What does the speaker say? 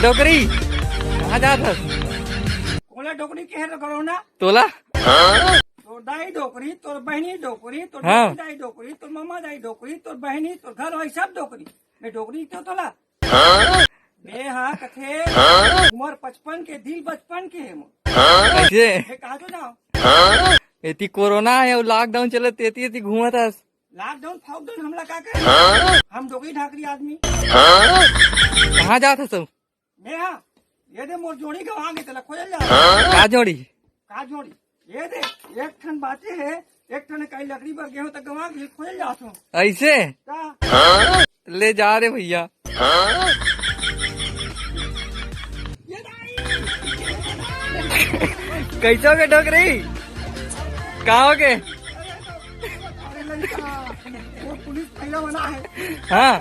डोकरी कहाँ जात हस? ओला डोकरी के करो ना तोला तोर दाई डोकरी तोर बहनी डोकरी तोर हाँ। दाई डोकरी तोर मामा दाई डोकरी तोर बहनी तोर घर वाली सब डोकरी मैं डोकरी क्यों तोला बे हाँ कथे उम्र 55 के दिल 55 के है ऐसे मैं कहा तो जाओ एती कोरोना है लॉकडाउन चले तेती घूमत हस। लॉकडाउन फाउकडाउन हमला का करे हम डोकरी ढाकरी आदमी कहाँ जात हस? मैं हाँ ये दे मोर जोड़ी गवा के तला खोजल जा का जोड़ी का जोड़ी ये दे एक ठन बाते है एक ठन कई लकड़ी पर गेहूं तक गवा के खोजल जा सो ऐसे का ले जा रे भैया। ये दाई कैसे हो गए डोकरी कहाँ हो गए? अरे लड़का वो पुलिस पहला बना है हाँ